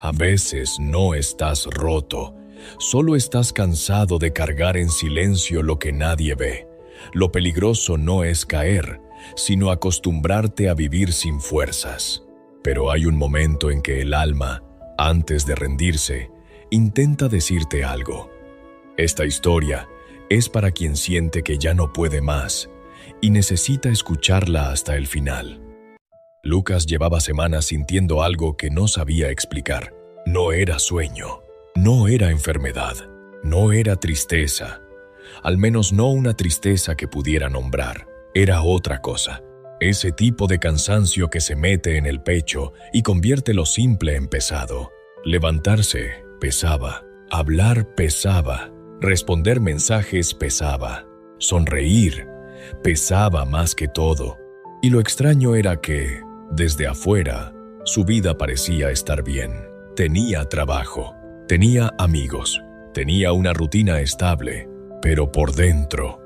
A veces no estás roto, solo estás cansado de cargar en silencio lo que nadie ve. Lo peligroso no es caer, sino acostumbrarte a vivir sin fuerzas. Pero hay un momento en que el alma, antes de rendirse, intenta decirte algo. Esta historia es para quien siente que ya no puede más y necesita escucharla hasta el final. Lucas llevaba semanas sintiendo algo que no sabía explicar. No era sueño, no era enfermedad, no era tristeza. Al menos no una tristeza que pudiera nombrar. Era otra cosa. Ese tipo de cansancio que se mete en el pecho y convierte lo simple en pesado. Levantarse pesaba, hablar pesaba, responder mensajes pesaba, sonreír pesaba más que todo. Y lo extraño era que, desde afuera, su vida parecía estar bien. Tenía trabajo, tenía amigos, tenía una rutina estable, pero por dentro,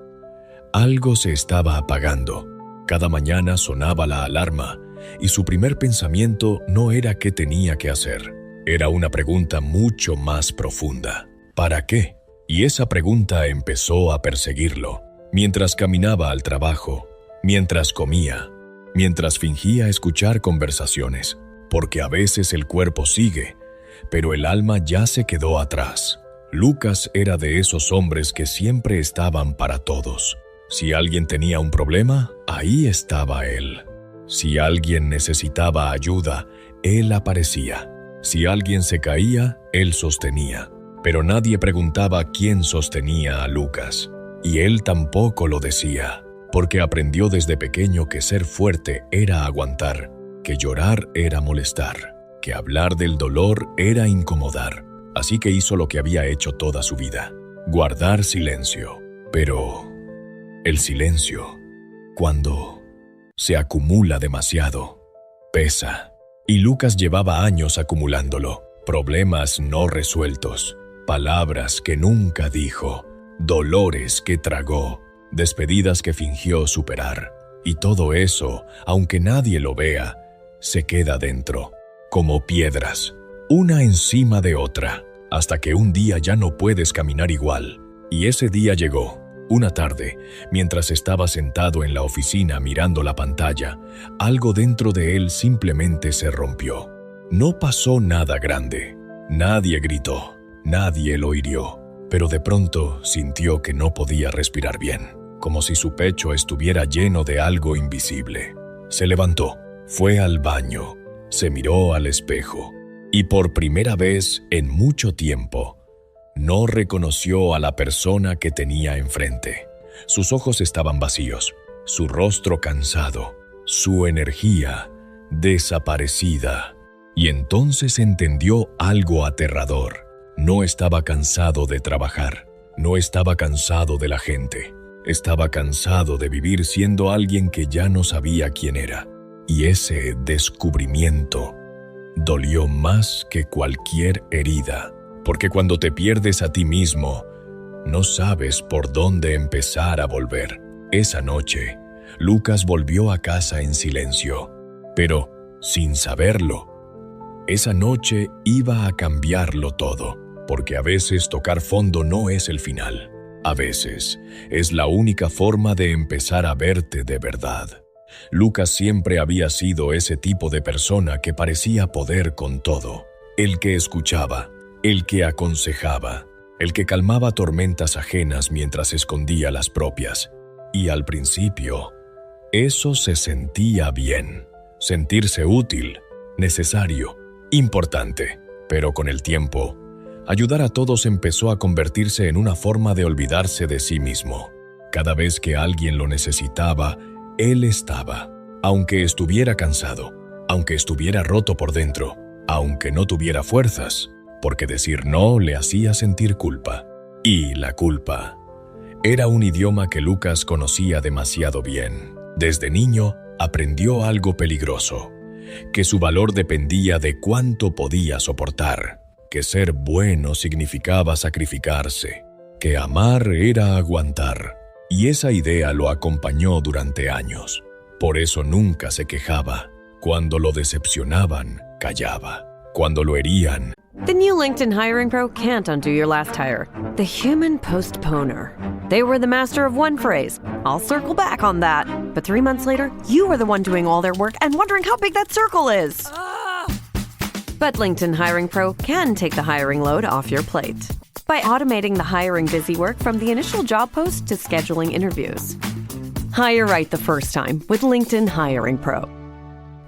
algo se estaba apagando. Cada mañana sonaba la alarma y su primer pensamiento no era qué tenía que hacer. Era una pregunta mucho más profunda. ¿Para qué? Y esa pregunta empezó a perseguirlo. Mientras caminaba al trabajo, mientras comía, mientras fingía escuchar conversaciones. Porque a veces el cuerpo sigue, pero el alma ya se quedó atrás. Lucas era de esos hombres que siempre estaban para todos. Si alguien tenía un problema, ahí estaba él. Si alguien necesitaba ayuda, él aparecía. Si alguien se caía, él sostenía. Pero nadie preguntaba quién sostenía a Lucas. Y él tampoco lo decía, porque aprendió desde pequeño que ser fuerte era aguantar, que llorar era molestar, que hablar del dolor era incomodar. Así que hizo lo que había hecho toda su vida: guardar silencio. Pero el silencio, cuando se acumula demasiado, pesa. Y Lucas llevaba años acumulándolo. Problemas no resueltos, palabras que nunca dijo, dolores que tragó, despedidas que fingió superar. Y todo eso, aunque nadie lo vea, se queda dentro, como piedras, una encima de otra, hasta que un día ya no puedes caminar igual. Y ese día llegó. Una tarde, mientras estaba sentado en la oficina mirando la pantalla, algo dentro de él simplemente se rompió. No pasó nada grande. Nadie gritó, nadie lo hirió, pero de pronto sintió que no podía respirar bien, como si su pecho estuviera lleno de algo invisible. Se levantó, fue al baño, se miró al espejo, y por primera vez en mucho tiempo, no reconoció a la persona que tenía enfrente. Sus ojos estaban vacíos, su rostro cansado, su energía desaparecida. Y entonces entendió algo aterrador. No estaba cansado de trabajar, no estaba cansado de la gente. Estaba cansado de vivir siendo alguien que ya no sabía quién era. Y ese descubrimiento dolió más que cualquier herida. Porque cuando te pierdes a ti mismo, no sabes por dónde empezar a volver. Esa noche, Lucas volvió a casa en silencio, pero sin saberlo. Esa noche iba a cambiarlo todo, porque a veces tocar fondo no es el final. A veces es la única forma de empezar a verte de verdad. Lucas siempre había sido ese tipo de persona que parecía poder con todo. El que escuchaba, el que aconsejaba, el que calmaba tormentas ajenas mientras escondía las propias. Y al principio, eso se sentía bien. Sentirse útil, necesario, importante. Pero con el tiempo, ayudar a todos empezó a convertirse en una forma de olvidarse de sí mismo. Cada vez que alguien lo necesitaba, él estaba. Aunque estuviera cansado, aunque estuviera roto por dentro, aunque no tuviera fuerzas, porque decir no le hacía sentir culpa. Y la culpa era un idioma que Lucas conocía demasiado bien. Desde niño aprendió algo peligroso, que su valor dependía de cuánto podía soportar, que ser bueno significaba sacrificarse, que amar era aguantar. Y esa idea lo acompañó durante años. Por eso nunca se quejaba. Cuando lo decepcionaban, callaba. cuando lo herían. The new LinkedIn Hiring Pro can't undo your last hire. The human postponer. They were the master of one phrase. I'll circle back on that. But 3 months later, you were the one doing all their work and wondering how big that circle is. But LinkedIn Hiring Pro can take the hiring load off your plate. By automating the hiring busy work from the initial job post to scheduling interviews. Hire right the first time with LinkedIn Hiring Pro.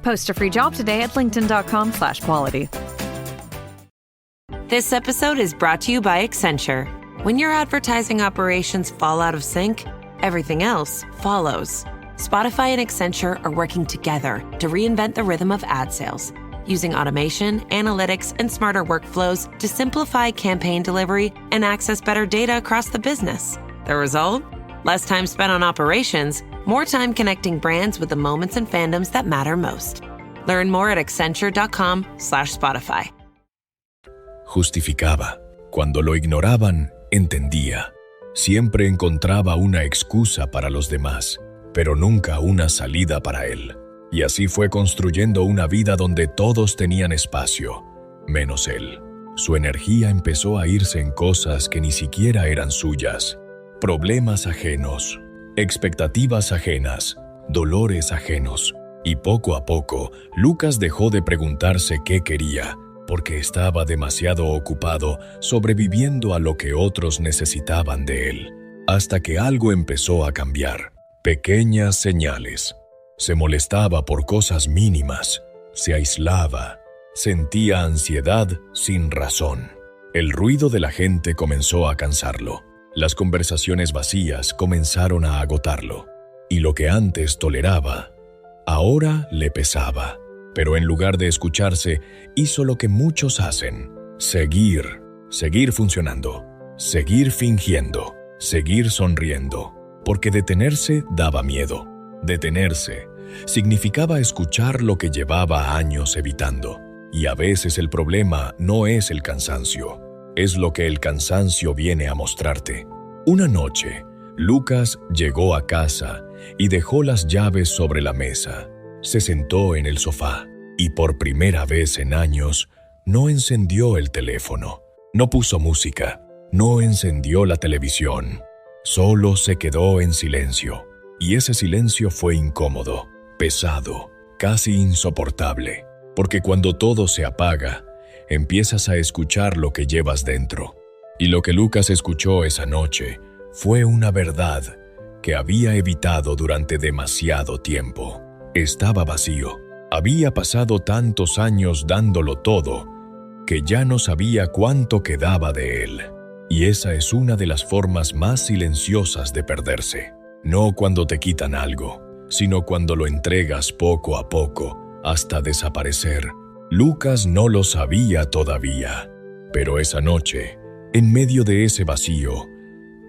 Post a free job today at linkedin.com/quality. This episode is brought to you by Accenture. When your advertising operations fall out of sync, everything else follows. Spotify and Accenture are working together to reinvent the rhythm of ad sales, using automation, analytics, and smarter workflows to simplify campaign delivery and access better data across the business. The result? Less time spent on operations, more time connecting brands with the moments and fandoms that matter most. Learn more at accenture.com/Spotify. Justificaba. Cuando lo ignoraban, entendía. Siempre encontraba una excusa para los demás, pero nunca una salida para él. Y así fue construyendo una vida donde todos tenían espacio, menos él. Su energía empezó a irse en cosas que ni siquiera eran suyas. Problemas ajenos, expectativas ajenas, dolores ajenos. Y poco a poco, Lucas dejó de preguntarse qué quería, porque estaba demasiado ocupado sobreviviendo a lo que otros necesitaban de él, hasta que algo empezó a cambiar. Pequeñas señales. Se molestaba por cosas mínimas, se aislaba, sentía ansiedad sin razón. El ruido de la gente comenzó a cansarlo. Las conversaciones vacías comenzaron a agotarlo. Y lo que antes toleraba, ahora le pesaba. Pero en lugar de escucharse, hizo lo que muchos hacen: seguir funcionando, seguir fingiendo, seguir sonriendo, porque detenerse daba miedo. Detenerse significaba escuchar lo que llevaba años evitando. Y a veces el problema no es el cansancio, es lo que el cansancio viene a mostrarte. Una noche, Lucas llegó a casa y dejó las llaves sobre la mesa. Se sentó en el sofá y por primera vez en años no encendió el teléfono, no puso música, no encendió la televisión. Solo se quedó en silencio, y ese silencio fue incómodo, pesado, casi insoportable, porque cuando todo se apaga, empiezas a escuchar lo que llevas dentro. Y lo que Lucas escuchó esa noche fue una verdad que había evitado durante demasiado tiempo. Estaba vacío. Había pasado tantos años dándolo todo que ya no sabía cuánto quedaba de él. Y esa es una de las formas más silenciosas de perderse. No cuando te quitan algo, sino cuando lo entregas poco a poco hasta desaparecer. Lucas no lo sabía todavía, pero esa noche, en medio de ese vacío,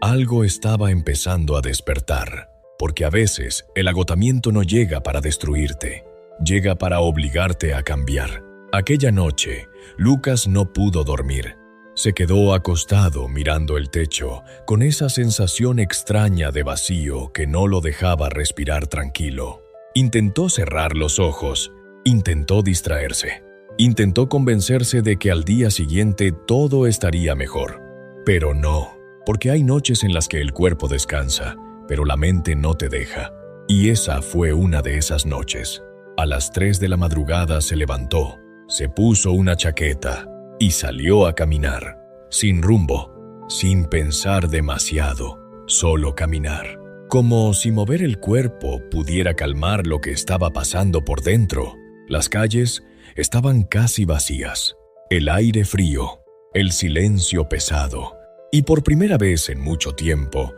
algo estaba empezando a despertar. Porque a veces el agotamiento no llega para destruirte, llega para obligarte a cambiar. Aquella noche, Lucas no pudo dormir. Se quedó acostado mirando el techo, con esa sensación extraña de vacío que no lo dejaba respirar tranquilo. Intentó cerrar los ojos, intentó distraerse, intentó convencerse de que al día siguiente todo estaría mejor. Pero no, porque hay noches en las que el cuerpo descansa, pero la mente no te deja. Y esa fue una de esas noches. A las 3 de la madrugada se levantó, se puso una chaqueta y salió a caminar, sin rumbo, sin pensar demasiado, solo caminar. Como si mover el cuerpo pudiera calmar lo que estaba pasando por dentro. Las calles estaban casi vacías, el aire frío, el silencio pesado. Y por primera vez en mucho tiempo,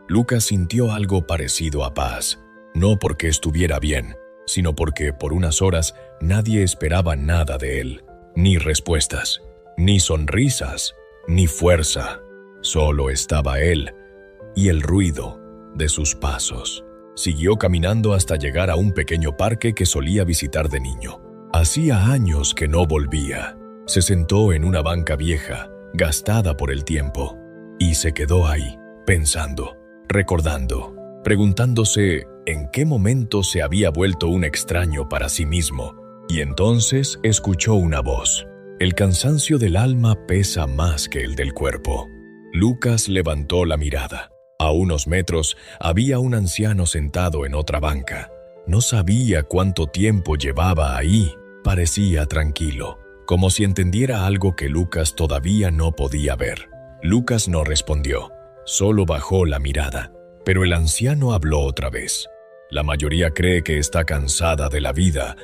Lucas sintió algo parecido a paz, no porque estuviera bien, sino porque por unas horas nadie esperaba nada de él, ni respuestas, ni sonrisas, ni fuerza. Solo estaba él y el ruido de sus pasos. Siguió caminando hasta llegar a un pequeño parque que solía visitar de niño. Hacía años que no volvía. Se sentó en una banca vieja, gastada por el tiempo, y se quedó ahí, pensando, recordando, preguntándose en qué momento se había vuelto un extraño para sí mismo. Y entonces escuchó una voz. El cansancio del alma pesa más que el del cuerpo. Lucas levantó la mirada. A unos metros había un anciano sentado en otra banca. No sabía cuánto tiempo llevaba ahí. Parecía tranquilo, como si entendiera algo que Lucas todavía no podía ver. Lucas no respondió, solo bajó la mirada. Pero el anciano habló otra vez. La mayoría cree que está cansada de la vida,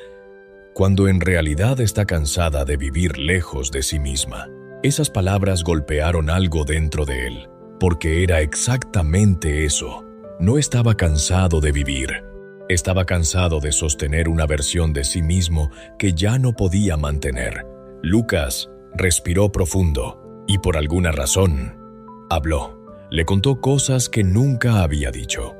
cuando en realidad está cansada de vivir lejos de sí misma. Esas palabras golpearon algo dentro de él, porque era exactamente eso. No estaba cansado de vivir. Estaba cansado de sostener una versión de sí mismo que ya no podía mantener. Lucas respiró profundo y por alguna razón habló. Le contó cosas que nunca había dicho.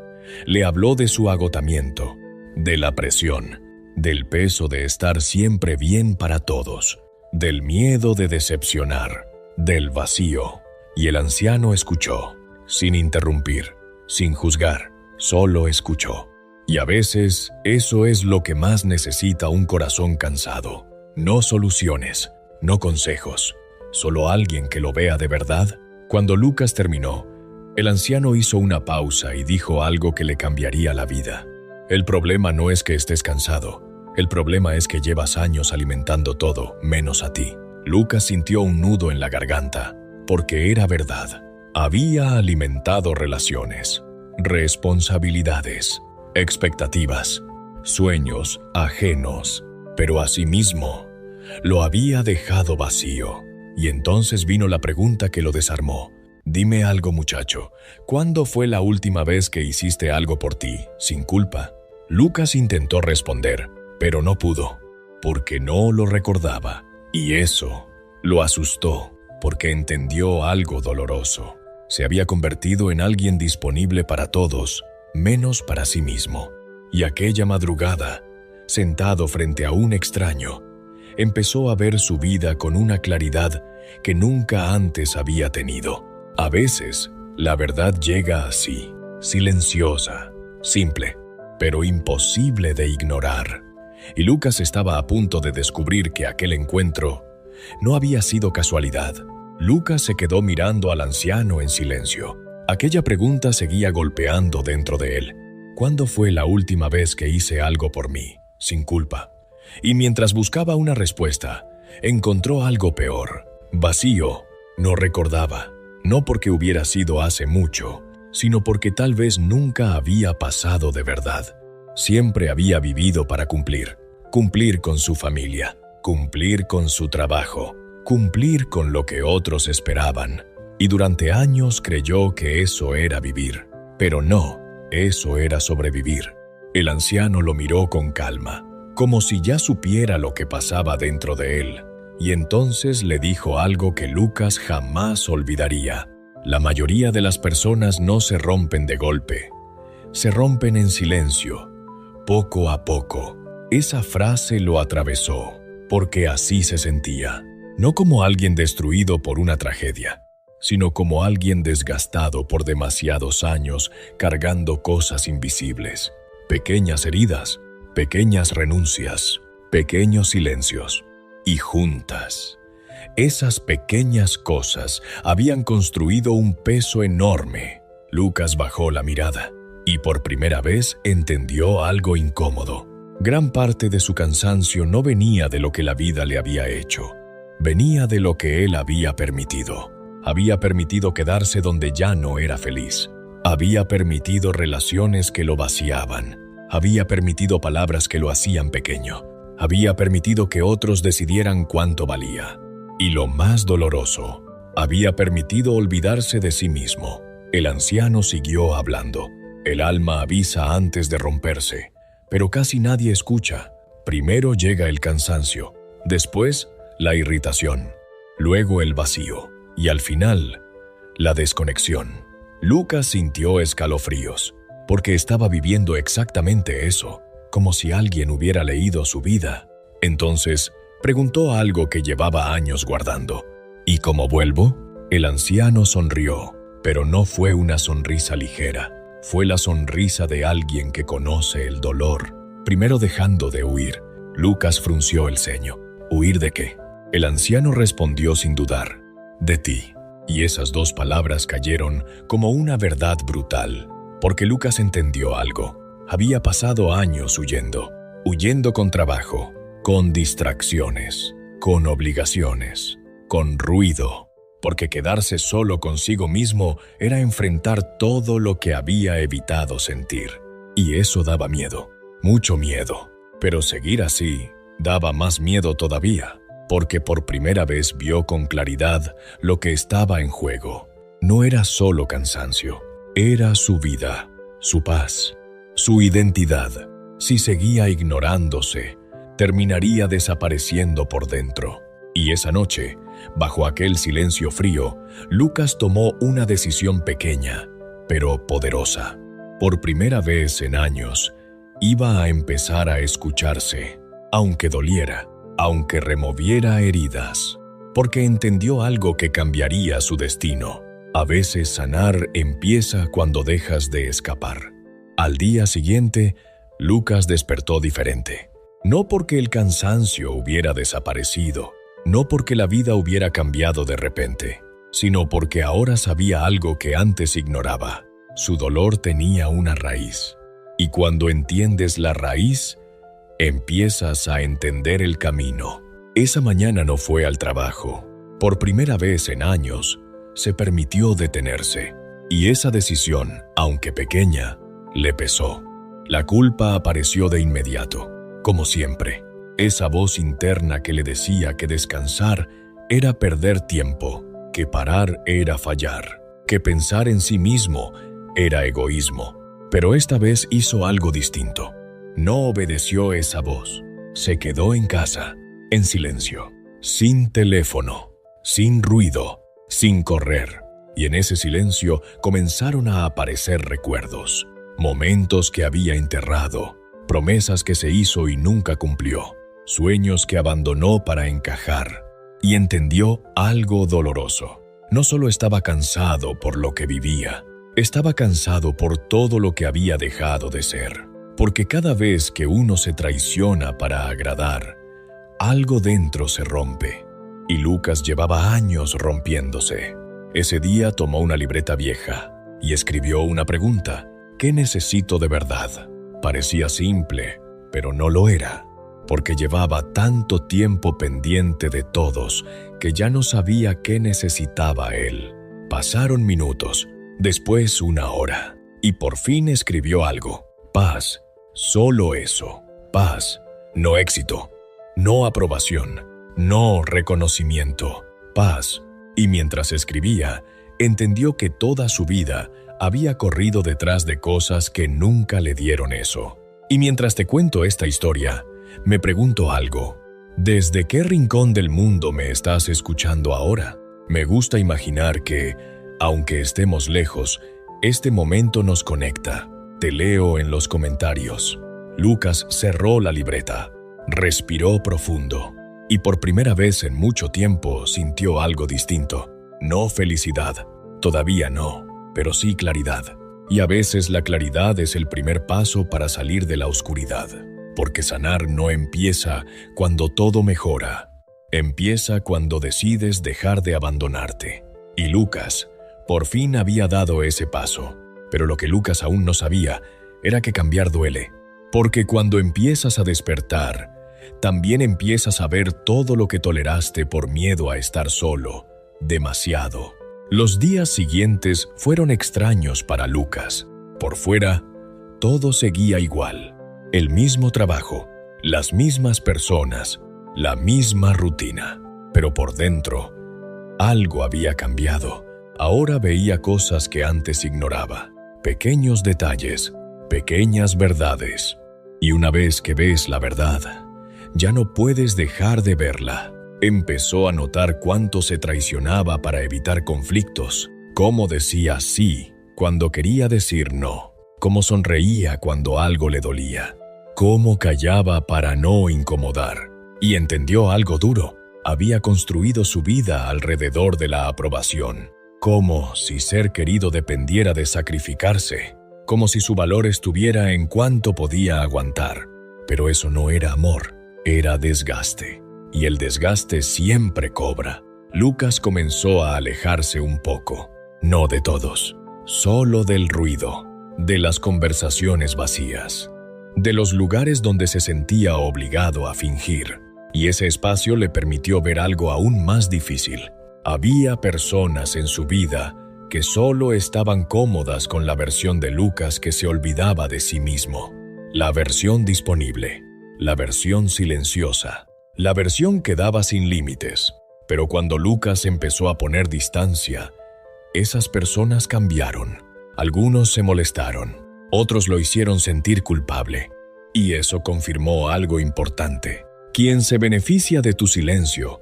Le habló de su agotamiento, de la presión, del peso de estar siempre bien para todos, del miedo de decepcionar, del vacío. Y el anciano escuchó, sin interrumpir, sin juzgar, solo escuchó. Y a veces eso es lo que más necesita un corazón cansado. No soluciones, no consejos, solo alguien que lo vea de verdad. Cuando Lucas terminó, el anciano hizo una pausa y dijo algo que le cambiaría la vida. El problema no es que estés cansado, el problema es que llevas años alimentando todo, menos a ti. Lucas sintió un nudo en la garganta, porque era verdad. Había alimentado relaciones, responsabilidades, expectativas, sueños ajenos, pero asimismo lo había dejado vacío. Y entonces vino la pregunta que lo desarmó. Dime algo, muchacho, ¿cuándo fue la última vez que hiciste algo por ti, sin culpa? Lucas intentó responder, pero no pudo, porque no lo recordaba. Y eso lo asustó, porque entendió algo doloroso. Se había convertido en alguien disponible para todos, menos para sí mismo. Y aquella madrugada, sentado frente a un extraño, empezó a ver su vida con una claridad que nunca antes había tenido. A veces, la verdad llega así, silenciosa, simple, pero imposible de ignorar. Y Lucas estaba a punto de descubrir que aquel encuentro no había sido casualidad. Lucas se quedó mirando al anciano en silencio. Aquella pregunta seguía golpeando dentro de él. ¿Cuándo fue la última vez que hice algo por mí, sin culpa? Y mientras buscaba una respuesta, encontró algo peor. Vacío. No recordaba. No porque hubiera sido hace mucho, sino porque tal vez nunca había pasado de verdad. Siempre había vivido para cumplir. Cumplir con su familia, cumplir con su trabajo, cumplir con lo que otros esperaban. Y durante años creyó que eso era vivir. Pero no, eso era sobrevivir. El anciano lo miró con calma, como si ya supiera lo que pasaba dentro de él. Y entonces le dijo algo que Lucas jamás olvidaría. La mayoría de las personas no se rompen de golpe. Se rompen en silencio, poco a poco. Esa frase lo atravesó, porque así se sentía. No como alguien destruido por una tragedia, sino como alguien desgastado por demasiados años cargando cosas invisibles. Pequeñas heridas, pequeñas renuncias, pequeños silencios. Y juntas, esas pequeñas cosas habían construido un peso enorme. Lucas bajó la mirada y por primera vez entendió algo incómodo. Gran parte de su cansancio no venía de lo que la vida le había hecho. Venía de lo que él había permitido. Había permitido quedarse donde ya no era feliz. Había permitido relaciones que lo vaciaban. Había permitido palabras que lo hacían pequeño. Había permitido que otros decidieran cuánto valía. Y lo más doloroso, había permitido olvidarse de sí mismo. El anciano siguió hablando. El alma avisa antes de romperse, pero casi nadie escucha. Primero llega el cansancio, después la irritación, luego el vacío y al final, la desconexión. Lucas sintió escalofríos, porque estaba viviendo exactamente eso. Como si alguien hubiera leído su vida. Entonces, preguntó algo que llevaba años guardando. ¿Y cómo vuelvo? El anciano sonrió, pero no fue una sonrisa ligera. Fue la sonrisa de alguien que conoce el dolor. Primero dejando de huir, Lucas frunció el ceño. ¿Huir de qué? El anciano respondió sin dudar: de ti. Y esas dos palabras cayeron como una verdad brutal, porque Lucas entendió algo. Había pasado años huyendo con trabajo, con distracciones, con obligaciones, con ruido, porque quedarse solo consigo mismo era enfrentar todo lo que había evitado sentir. Y eso daba miedo, mucho miedo. Pero seguir así daba más miedo todavía, porque por primera vez vio con claridad lo que estaba en juego. No era solo cansancio, era su vida, su paz, su identidad. Si seguía ignorándose, terminaría desapareciendo por dentro. Y esa noche, bajo aquel silencio frío, Lucas tomó una decisión pequeña, pero poderosa. Por primera vez en años, iba a empezar a escucharse, aunque doliera, aunque removiera heridas, porque entendió algo que cambiaría su destino. A veces sanar empieza cuando dejas de escapar. Al día siguiente, Lucas despertó diferente. No porque el cansancio hubiera desaparecido, no porque la vida hubiera cambiado de repente, sino porque ahora sabía algo que antes ignoraba. Su dolor tenía una raíz. Y cuando entiendes la raíz, empiezas a entender el camino. Esa mañana no fue al trabajo. Por primera vez en años, se permitió detenerse. Y esa decisión, aunque pequeña, le pesó. La culpa apareció de inmediato, como siempre. Esa voz interna que le decía que descansar era perder tiempo, que parar era fallar, que pensar en sí mismo era egoísmo. Pero esta vez hizo algo distinto. No obedeció esa voz. Se quedó en casa, en silencio, sin teléfono, sin ruido, sin correr. Y en ese silencio comenzaron a aparecer recuerdos, momentos que había enterrado, promesas que se hizo y nunca cumplió, sueños que abandonó para encajar. Y entendió algo doloroso. No solo estaba cansado por lo que vivía, estaba cansado por todo lo que había dejado de ser. Porque cada vez que uno se traiciona para agradar, algo dentro se rompe. Y Lucas llevaba años rompiéndose. Ese día tomó una libreta vieja y escribió una pregunta: ¿qué necesito de verdad? Parecía simple, pero no lo era, porque llevaba tanto tiempo pendiente de todos que ya no sabía qué necesitaba él. Pasaron minutos, después una hora, y por fin escribió algo: paz, solo eso, paz, no éxito, no aprobación, no reconocimiento, paz. Y mientras escribía, entendió que toda su vida había corrido detrás de cosas que nunca le dieron eso. Y mientras te cuento esta historia, me pregunto algo. ¿Desde qué rincón del mundo me estás escuchando ahora? Me gusta imaginar que, aunque estemos lejos, este momento nos conecta. Te leo en los comentarios. Lucas cerró la libreta, respiró profundo y por primera vez en mucho tiempo sintió algo distinto. No felicidad, todavía no, pero sí claridad. Y a veces la claridad es el primer paso para salir de la oscuridad, porque sanar no empieza cuando todo mejora, empieza cuando decides dejar de abandonarte. Y Lucas por fin había dado ese paso, pero lo que Lucas aún no sabía era que cambiar duele, porque cuando empiezas a despertar, también empiezas a ver todo lo que toleraste por miedo a estar solo, demasiado. Los días siguientes fueron extraños para Lucas. Por fuera, todo seguía igual. El mismo trabajo, las mismas personas, la misma rutina. Pero por dentro, algo había cambiado. Ahora veía cosas que antes ignoraba. Pequeños detalles, pequeñas verdades. Y una vez que ves la verdad, ya no puedes dejar de verla. Empezó a notar cuánto se traicionaba para evitar conflictos, cómo decía sí cuando quería decir no, cómo sonreía cuando algo le dolía, cómo callaba para no incomodar. Y entendió algo duro: había construido su vida alrededor de la aprobación, como si ser querido dependiera de sacrificarse, como si su valor estuviera en cuánto podía aguantar. Pero eso no era amor, era desgaste. y el desgaste siempre cobra. Lucas comenzó a alejarse un poco, no de todos, solo del ruido, de las conversaciones vacías, de los lugares donde se sentía obligado a fingir, y ese espacio le permitió ver algo aún más difícil. Había personas en su vida que solo estaban cómodas con la versión de Lucas que se olvidaba de sí mismo, la versión disponible, la versión silenciosa, la versión que daba sin límites. Pero cuando Lucas empezó a poner distancia, esas personas cambiaron. Algunos se molestaron, otros lo hicieron sentir culpable. Y eso confirmó algo importante. Quien se beneficia de tu silencio,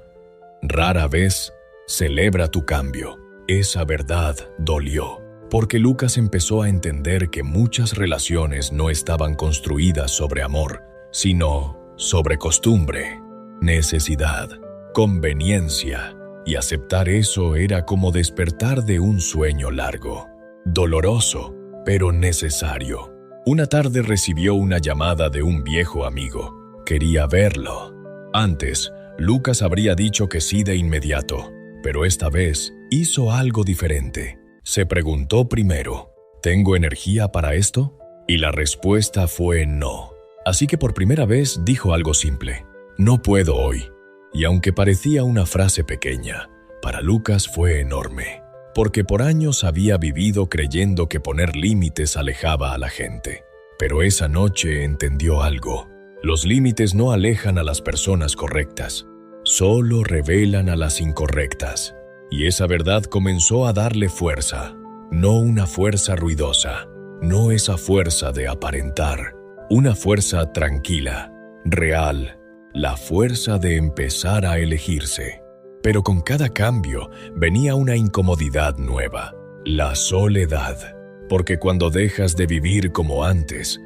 rara vez celebra tu cambio. Esa verdad dolió, porque Lucas empezó a entender que muchas relaciones no estaban construidas sobre amor, sino sobre costumbre, necesidad, conveniencia, y aceptar eso era como despertar de un sueño largo, doloroso, pero necesario. Una tarde recibió una llamada de un viejo amigo. Quería verlo. Antes, Lucas habría dicho que sí de inmediato, pero esta vez hizo algo diferente. Se preguntó primero, ¿tengo energía para esto? Y la respuesta fue no. Así que por primera vez dijo algo simple, no puedo hoy. Y aunque parecía una frase pequeña, para Lucas fue enorme, porque por años había vivido creyendo que poner límites alejaba a la gente. Pero esa noche entendió algo. Los límites no alejan a las personas correctas, solo revelan a las incorrectas. Y esa verdad comenzó a darle fuerza, no una fuerza ruidosa, no esa fuerza de aparentar, una fuerza tranquila, real, la fuerza de empezar a elegirse. Pero con cada cambio venía una incomodidad nueva, la soledad, porque cuando dejas de vivir como antes,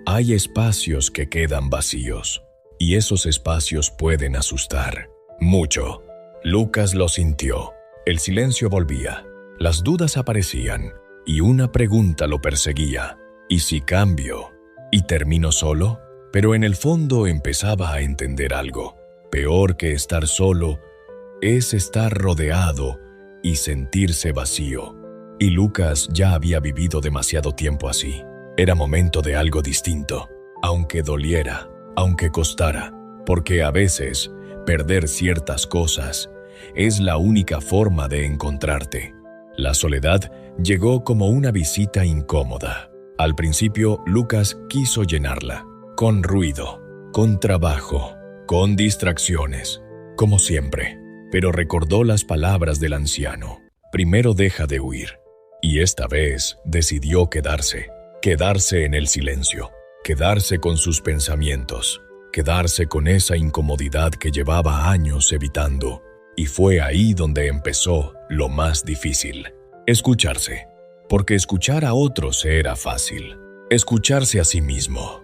hay espacios que quedan vacíos, y esos espacios pueden asustar mucho. Lucas lo sintió, el silencio volvía, las dudas aparecían, y una pregunta lo perseguía, ¿y si cambio? ¿Y termino solo? Pero en el fondo empezaba a entender algo. Peor que estar solo es estar rodeado y sentirse vacío. Y Lucas ya había vivido demasiado tiempo así. Era momento de algo distinto, aunque doliera, aunque costara, porque a veces perder ciertas cosas es la única forma de encontrarte. La soledad llegó como una visita incómoda. Al principio, Lucas quiso llenarla. Con ruido, con trabajo, con distracciones, como siempre. Pero recordó las palabras del anciano. Primero deja de huir. Y esta vez decidió quedarse en el silencio, quedarse con sus pensamientos, quedarse con esa incomodidad que llevaba años evitando. Y fue ahí donde empezó lo más difícil. Escucharse, porque escuchar a otros era fácil. Escucharse a sí mismo.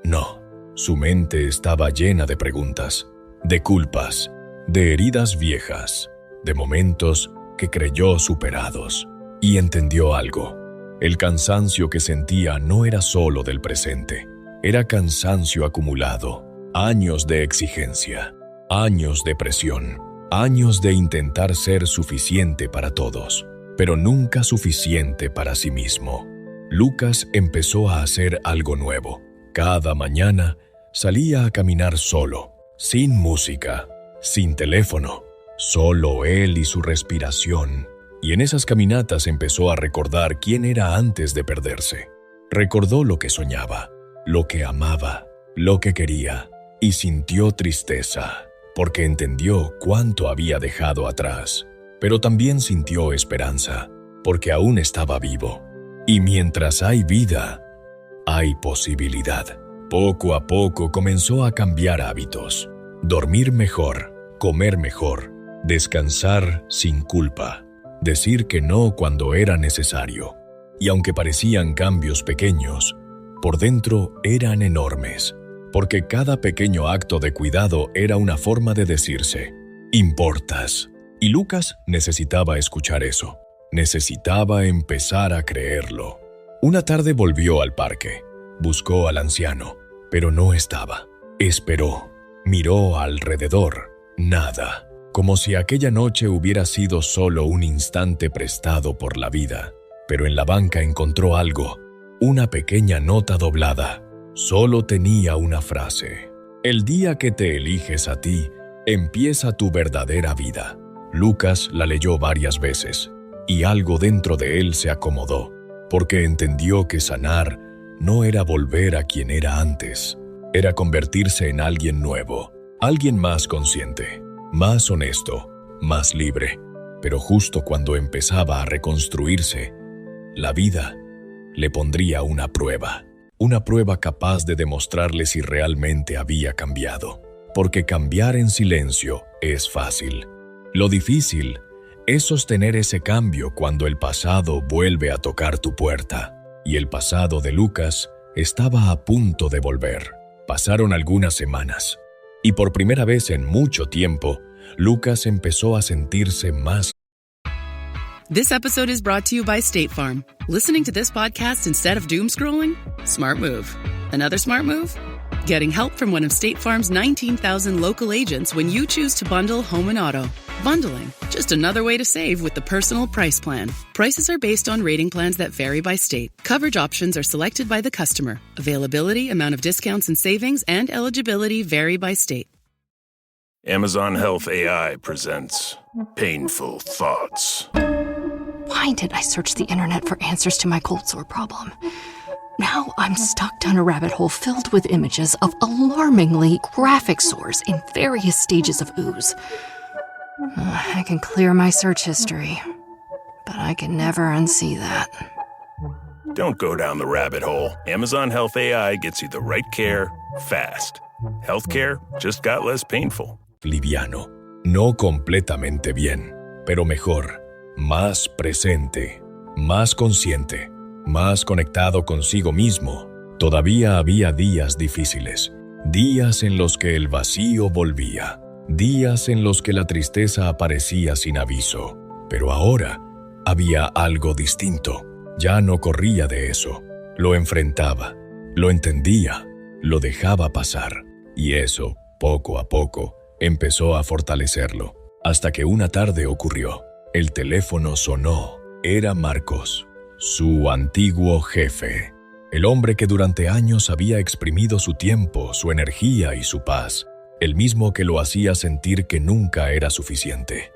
No, su mente estaba llena de preguntas, de culpas, de heridas viejas, de momentos que creyó superados. Y entendió algo. El cansancio que sentía no era solo del presente, era cansancio acumulado, años de exigencia, años de presión, años de intentar ser suficiente para todos, pero nunca suficiente para sí mismo. Lucas empezó a hacer algo nuevo. Cada mañana salía a caminar solo, sin música, sin teléfono, solo él y su respiración. Y en esas caminatas empezó a recordar quién era antes de perderse. Recordó lo que soñaba, lo que amaba, lo que quería, y sintió tristeza, porque entendió cuánto había dejado atrás. Pero también sintió esperanza, porque aún estaba vivo. Y mientras hay vida, hay posibilidad. Poco a poco comenzó a cambiar hábitos. Dormir mejor, comer mejor, descansar sin culpa, decir que no cuando era necesario. Y aunque parecían cambios pequeños, por dentro eran enormes, porque cada pequeño acto de cuidado era una forma de decirse, importas. Y Lucas necesitaba escuchar eso. Necesitaba empezar a creerlo. Una tarde volvió al parque. Buscó al anciano, pero no estaba. Esperó. Miró alrededor. Nada. Como si aquella noche hubiera sido solo un instante prestado por la vida. Pero en la banca encontró algo. Una pequeña nota doblada. Solo tenía una frase. El día que te eliges a ti, empieza tu verdadera vida. Lucas la leyó varias veces, y algo dentro de él se acomodó, porque entendió que sanar no era volver a quien era antes, era convertirse en alguien nuevo, alguien más consciente, más honesto, más libre. Pero justo cuando empezaba a reconstruirse, la vida le pondría una prueba capaz de demostrarle si realmente había cambiado. Porque cambiar en silencio es fácil. Lo difícil es sostener ese cambio cuando el pasado vuelve a tocar tu puerta. Y el pasado de Lucas estaba a punto de volver. Pasaron algunas semanas, y por primera vez en mucho tiempo, Lucas empezó a sentirse más. This episode is brought to you by State Farm. Listening to this podcast instead of doom scrolling? Smart move. Another smart move? Getting help from one of State Farm's 19,000 local agents when you choose to bundle home and auto. Bundling, just another way to save with the Personal Price Plan. Prices are based on rating plans that vary by state. Coverage options are selected by the customer. Availability, amount of discounts and savings, and eligibility vary by state. Amazon Health AI presents Painful Thoughts. Why did I search the internet for answers to my cold sore problem? Now I'm stuck down a rabbit hole filled with images of alarmingly graphic sores in various stages of ooze. I can clear my search history, but I can never unsee that. Don't go down the rabbit hole. Amazon Health AI gets you the right care, fast. Healthcare just got less painful. Liviano, no completamente bien, pero mejor, más presente, más consciente, más conectado consigo mismo. Todavía había días difíciles, días en los que el vacío volvía, días en los que la tristeza aparecía sin aviso. Pero ahora había algo distinto. Ya no corría de eso, lo enfrentaba, lo entendía, lo dejaba pasar. Y eso, poco a poco, empezó a fortalecerlo, hasta que una tarde ocurrió. El teléfono sonó. Era Marcos, su antiguo jefe, el hombre que durante años había exprimido su tiempo, su energía y su paz, el mismo que lo hacía sentir que nunca era suficiente,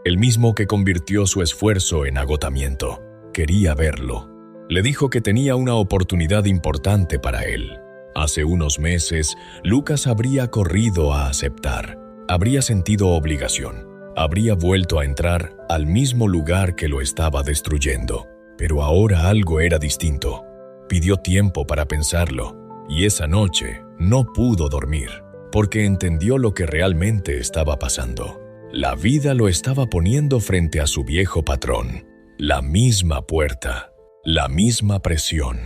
el mismo que convirtió su esfuerzo en agotamiento. Quería verlo. Le dijo que tenía una oportunidad importante para él. Hace unos meses, Lucas habría corrido a aceptar, habría sentido obligación, habría vuelto a entrar al mismo lugar que lo estaba destruyendo. Pero ahora algo era distinto. Pidió tiempo para pensarlo, y esa noche no pudo dormir, porque entendió lo que realmente estaba pasando. La vida lo estaba poniendo frente a su viejo patrón. La misma puerta, la misma presión,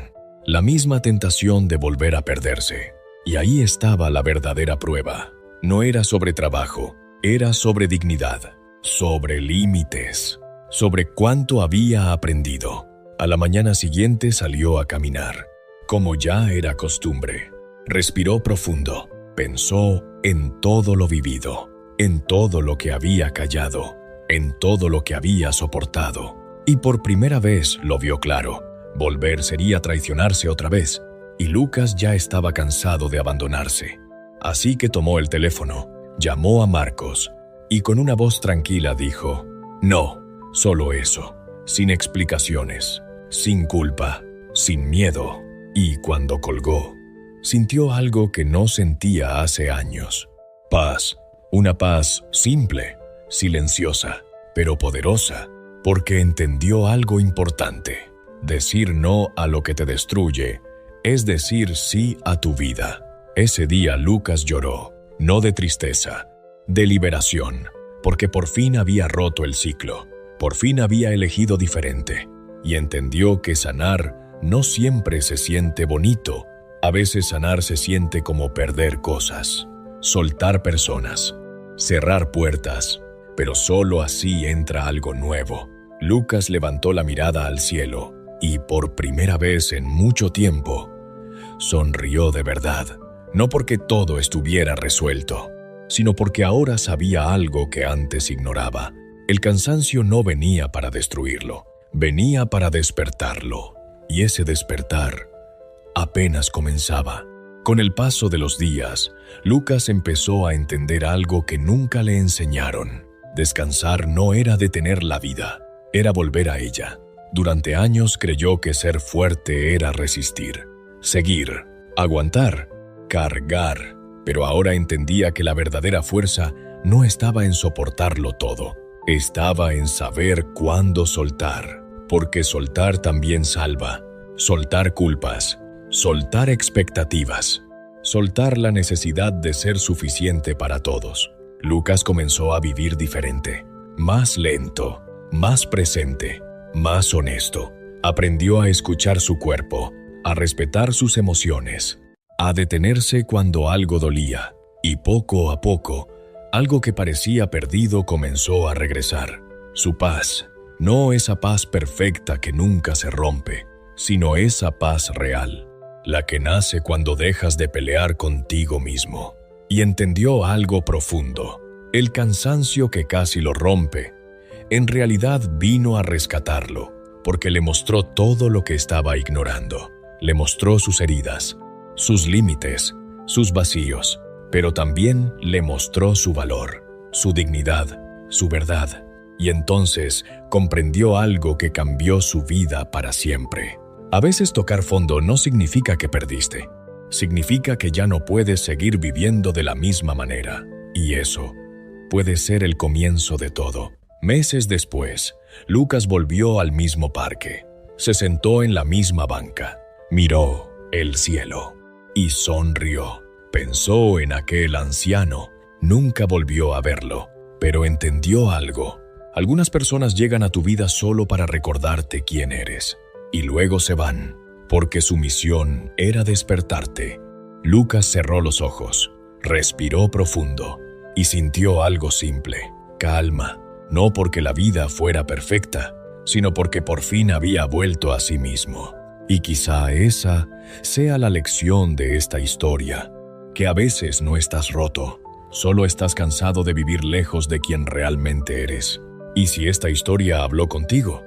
la misma tentación de volver a perderse. Y ahí estaba la verdadera prueba. No era sobre trabajo, era sobre dignidad, sobre límites, sobre cuánto había aprendido. A la mañana siguiente salió a caminar, como ya era costumbre. Respiró profundo, pensó en todo lo vivido, en todo lo que había callado, en todo lo que había soportado. Y por primera vez lo vio claro. Volver sería traicionarse otra vez, y Lucas ya estaba cansado de abandonarse. Así que tomó el teléfono, llamó a Marcos, y con una voz tranquila dijo: «No, solo eso, sin explicaciones, sin culpa, sin miedo». Y cuando colgó, sintió algo que no sentía hace años. Paz, una paz simple, silenciosa, pero poderosa, porque entendió algo importante. Decir no a lo que te destruye es decir sí a tu vida. Ese día Lucas lloró, no de tristeza, de liberación, porque por fin había roto el ciclo, por fin había elegido diferente, y entendió que sanar no siempre se siente bonito. A veces sanar se siente como perder cosas, soltar personas, cerrar puertas, pero solo así entra algo nuevo. Lucas levantó la mirada al cielo y por primera vez en mucho tiempo sonrió de verdad. no porque todo estuviera resuelto, sino porque ahora sabía algo que antes ignoraba. El cansancio no venía para destruirlo, venía para despertarlo. Y ese despertar apenas comenzaba. Con el paso de los días, Lucas empezó a entender algo que nunca le enseñaron. Descansar no era detener la vida, era volver a ella. Durante años creyó que ser fuerte era resistir, seguir, aguantar, cargar, pero ahora entendía que la verdadera fuerza no estaba en soportarlo todo, estaba en saber cuándo soltar, porque soltar también salva, soltar culpas, soltar expectativas, soltar la necesidad de ser suficiente para todos. Lucas comenzó a vivir diferente, más lento, más presente, más honesto. Aprendió a escuchar su cuerpo, a respetar sus emociones, a detenerse cuando algo dolía, y poco a poco, algo que parecía perdido comenzó a regresar. Su paz, no esa paz perfecta que nunca se rompe, sino esa paz real, la que nace cuando dejas de pelear contigo mismo. Y entendió algo profundo. El cansancio que casi lo rompe, en realidad vino a rescatarlo, porque le mostró todo lo que estaba ignorando. Le mostró sus heridas, sus límites, sus vacíos, pero también le mostró su valor, su dignidad, su verdad. Y entonces comprendió algo que cambió su vida para siempre. A veces tocar fondo no significa que perdiste. Significa que ya no puedes seguir viviendo de la misma manera. Y eso puede ser el comienzo de todo. Meses después, Lucas volvió al mismo parque. Se sentó en la misma banca. Miró el cielo y sonrió. Pensó en aquel anciano. Nunca volvió a verlo, pero entendió algo. Algunas personas llegan a tu vida solo para recordarte quién eres, y luego se van, porque su misión era despertarte. Lucas cerró los ojos, respiró profundo y sintió algo simple, calma, no porque la vida fuera perfecta, sino porque por fin había vuelto a sí mismo. Y quizá esa sea la lección de esta historia, que a veces no estás roto, solo estás cansado de vivir lejos de quien realmente eres. Y si esta historia habló contigo,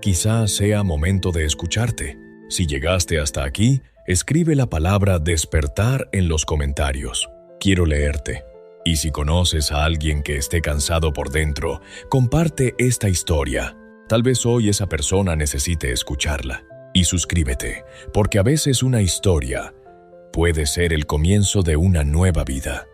quizá sea momento de escucharte. Si llegaste hasta aquí, escribe la palabra despertar en los comentarios. Quiero leerte. Y si conoces a alguien que esté cansado por dentro, comparte esta historia. Tal vez hoy esa persona necesite escucharla. Y suscríbete, porque a veces una historia puede ser el comienzo de una nueva vida.